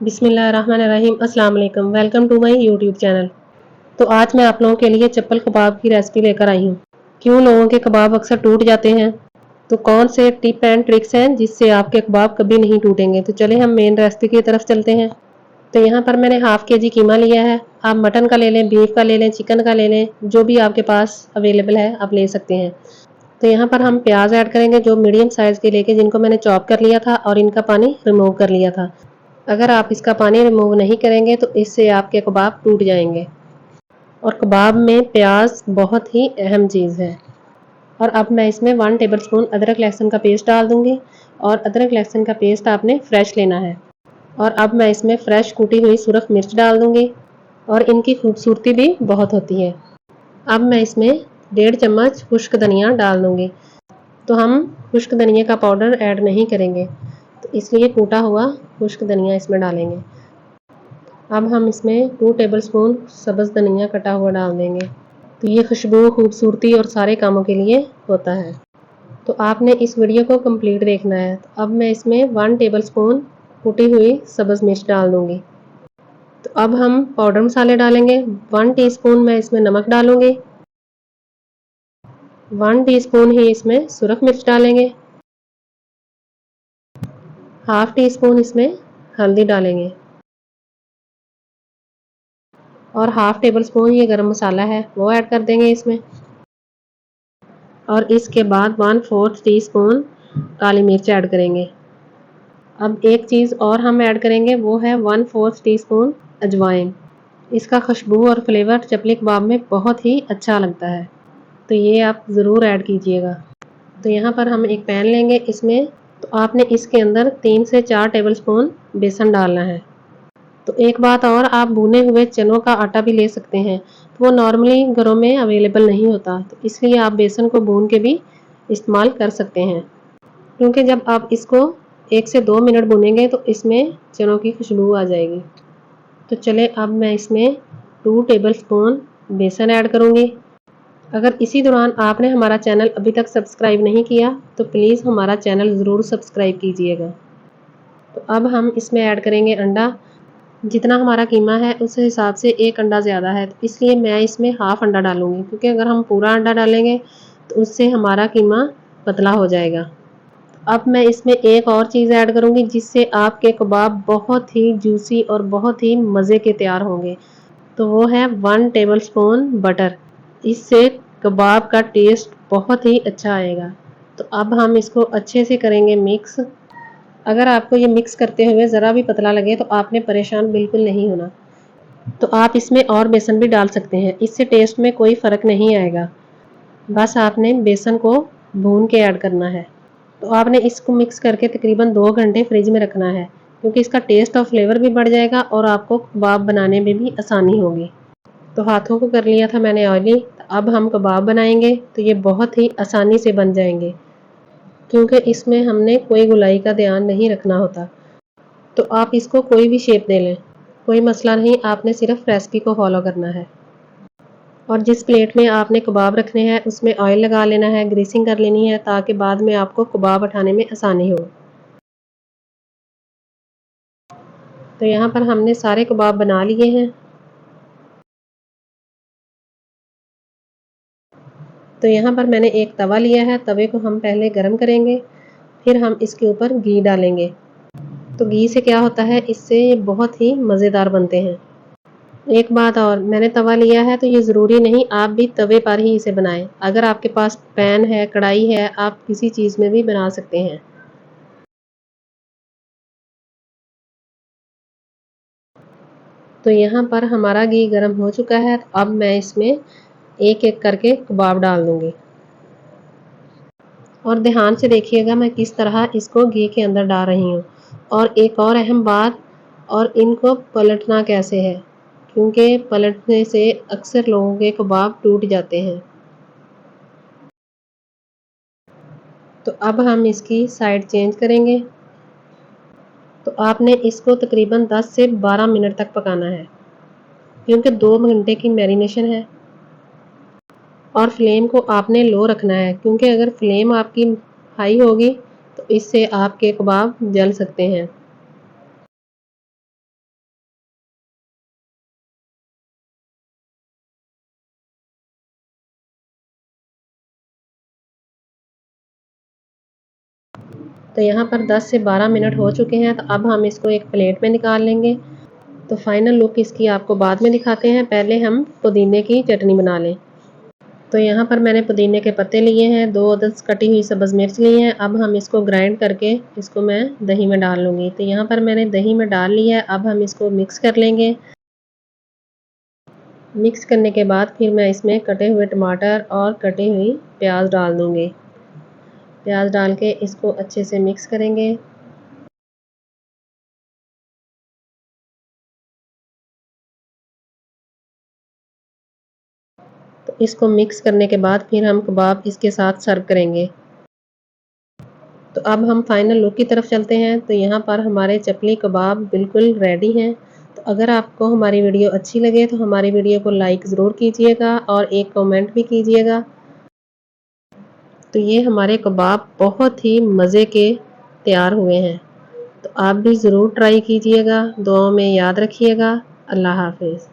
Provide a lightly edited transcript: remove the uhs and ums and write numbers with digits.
बिस्मिल्लाहिर्रहमानिर्रहीम। अस्सलाम वालेकुम। Welcome to my YouTube channel. तो आज मैं आप लोगों के लिए चप्पल कबाब की रेसिपी लेकर आई हूँ। क्यों लोगों के कबाब अक्सर टूट जाते हैं, तो कौन से टिप एंड ट्रिक्स हैं जिससे आपके कबाब कभी नहीं टूटेंगे। तो चले हम मेन रेसिपी की तरफ चलते हैं। तो यहाँ पर मैंने हाफ के जी कीमा लिया है। आप मटन का ले लें, बीफ का ले लें, चिकन का ले लें, जो भी आपके पास अवेलेबल है आप ले सकते हैं। तो यहाँ पर हम प्याज ऐड करेंगे, जो मीडियम साइज़ के लेके जिनको मैंने चॉप कर लिया था और इनका पानी रिमूव कर लिया था। अगर आप इसका पानी रिमूव नहीं करेंगे तो इससे आपके कबाब टूट जाएंगे। और कबाब में प्याज बहुत ही अहम चीज़ है। और अब मैं इसमें 1 टेबलस्पून अदरक लहसुन का पेस्ट डाल दूंगी। और अदरक लहसुन का पेस्ट आपने फ्रेश लेना है। और अब मैं इसमें फ्रेश कूटी हुई सुरख मिर्च डाल दूंगी, और इनकी खूबसूरती भी बहुत होती है। अब मैं इसमें 1.5 चम्मच खुश्क धनिया डाल दूंगी। तो हम खुश्क धनिया का पाउडर ऐड नहीं करेंगे, तो इसलिए कूटा हुआ खुश्क धनिया इसमें डालेंगे। अब हम इसमें 2 टेबलस्पून सब्ज़ धनिया कटा हुआ डाल देंगे। तो ये खुशबू, खूबसूरती और सारे कामों के लिए होता है। तो आपने इस वीडियो को कंप्लीट देखना है। तो अब मैं इसमें 1 टेबलस्पून कुटी हुई सब्ज़ मिर्च डाल दूंगी। तो अब हम पाउडर मसाले डालेंगे। 1 टीस्पून मैं इसमें नमक डालूंगी। 1 टीस्पून ही इसमें सुरख मिर्च डालेंगे। हाफ टी स्पून इसमें हल्दी डालेंगे। और हाफ टेबल स्पून ये गरम मसाला है वो ऐड कर देंगे इसमें। और इसके बाद 1/4 टीस्पून काली मिर्च ऐड करेंगे। अब एक चीज़ और हम ऐड करेंगे, वो है 1/4 टीस्पून अजवाइन। इसका खुशबू और फ्लेवर चपली कबाब में बहुत ही अच्छा लगता है, तो ये आप ज़रूर ऐड कीजिएगा। तो यहाँ पर हम एक पैन लेंगे। इसमें तो आपने इसके अंदर 3 से 4 टेबल स्पून बेसन डालना है। तो एक बात और, आप भुने हुए चनों का आटा भी ले सकते हैं, तो वो नॉर्मली घरों में अवेलेबल नहीं होता, तो इसलिए आप बेसन को भून के भी इस्तेमाल कर सकते हैं। क्योंकि जब आप इसको 1 से 2 मिनट भूनेंगे तो इसमें चनों की खुशबू आ जाएगी। तो चले अब मैं इसमें 2 टेबल स्पून बेसन ऐड करूँगी। अगर इसी दौरान आपने हमारा चैनल अभी तक सब्सक्राइब नहीं किया तो प्लीज़ हमारा चैनल ज़रूर सब्सक्राइब कीजिएगा। तो अब हम इसमें ऐड करेंगे अंडा। जितना हमारा कीमा है उस हिसाब से 1 अंडा ज़्यादा है, तो इसलिए मैं इसमें हाफ़ अंडा डालूँगी, क्योंकि अगर हम पूरा अंडा डालेंगे तो उससे हमारा कीमा पतला हो जाएगा। अब मैं इसमें एक और चीज़ ऐड करूँगी जिससे आपके कबाब बहुत ही जूसी और बहुत ही मज़े के तैयार होंगे। तो वो है 1 टेबलस्पून बटर। इससे कबाब का टेस्ट बहुत ही अच्छा आएगा। तो अब हम इसको अच्छे से करेंगे मिक्स। अगर आपको ये मिक्स करते हुए ज़रा भी पतला लगे तो आपने परेशान बिल्कुल नहीं होना। तो आप इसमें और बेसन भी डाल सकते हैं, इससे टेस्ट में कोई फ़र्क नहीं आएगा। बस आपने बेसन को भून के ऐड करना है। तो आपने इसको मिक्स करके तकरीबन 2 घंटे फ्रिज में रखना है, क्योंकि इसका टेस्ट और फ्लेवर भी बढ़ जाएगा और आपको कबाब बनाने में भी आसानी होगी। तो हाथों को कर लिया था मैंने ऑयली। अब हम कबाब बनाएंगे तो ये बहुत ही आसानी से बन जाएंगे, क्योंकि इसमें हमने कोई गुलाई का ध्यान नहीं रखना होता। तो आप इसको कोई भी शेप दे लें, कोई मसला नहीं, आपने सिर्फ रेसिपी को फॉलो करना है। और जिस प्लेट में आपने कबाब रखने हैं उसमें ऑयल लगा लेना है, ग्रीसिंग कर लेनी है, ताकि बाद में आपको कबाब उठाने में आसानी हो। तो यहाँ पर हमने सारे कबाब बना लिए हैं। तो यहाँ पर मैंने एक तवा लिया है, तवे को हम पहले गरम करेंगे, फिर हम इसके ऊपर घी डालेंगे। तो घी से क्या होता है, इससे ये बहुत ही मज़ेदार बनते हैं। एक बात और, मैंने तवा लिया है तो ये ज़रूरी नहीं आप भी तवे पर ही इसे बनाएं। अगर आपके पास पैन है, कढ़ाई है, आप किसी चीज़ में भी बना सकते हैं। तो यहाँ पर हमारा घी गर्म हो चुका है। अब मैं इसमें एक एक करके कबाब डाल दूंगी। और ध्यान से देखिएगा मैं किस तरह इसको घी के अंदर डाल रही हूँ। और एक और अहम बात, और इनको पलटना कैसे है, क्योंकि पलटने से अक्सर लोगों के कबाब टूट जाते हैं। तो अब हम इसकी साइड चेंज करेंगे। तो आपने इसको तकरीबन 10 से 12 मिनट तक पकाना है, क्योंकि 2 घंटे की मैरिनेशन है। और फ्लेम को आपने लो रखना है, क्योंकि अगर फ्लेम आपकी हाई होगी तो इससे आपके कबाब जल सकते हैं। तो यहाँ पर 10 से 12 मिनट हो चुके हैं। तो अब हम इसको एक प्लेट में निकाल लेंगे। तो फाइनल लुक इसकी आपको बाद में दिखाते हैं, पहले हम पुदीने की चटनी बना लें। तो यहाँ पर मैंने पुदीने के पत्ते लिए हैं, 2 अदद कटी हुई सब्ज़ मिर्च ली हैं। अब हम इसको ग्राइंड करके इसको मैं दही में डाल लूँगी। तो यहाँ पर मैंने दही में डाल लिया है। अब हम इसको मिक्स कर लेंगे। मिक्स करने के बाद फिर मैं इसमें कटे हुए टमाटर और कटी हुई प्याज डाल दूँगी। प्याज डाल के इसको अच्छे से मिक्स करेंगे। तो इसको मिक्स करने के बाद फिर हम कबाब इसके साथ सर्व करेंगे। तो अब हम फाइनल लुक की तरफ चलते हैं। तो यहाँ पर हमारे चपली कबाब बिल्कुल रेडी हैं। तो अगर आपको हमारी वीडियो अच्छी लगे तो हमारी वीडियो को लाइक ज़रूर कीजिएगा और एक कमेंट भी कीजिएगा। तो ये हमारे कबाब बहुत ही मज़े के तैयार हुए हैं। तो आप भी ज़रूर ट्राई कीजिएगा। दुआओं में याद रखिएगा। अल्लाह हाफ़िज़।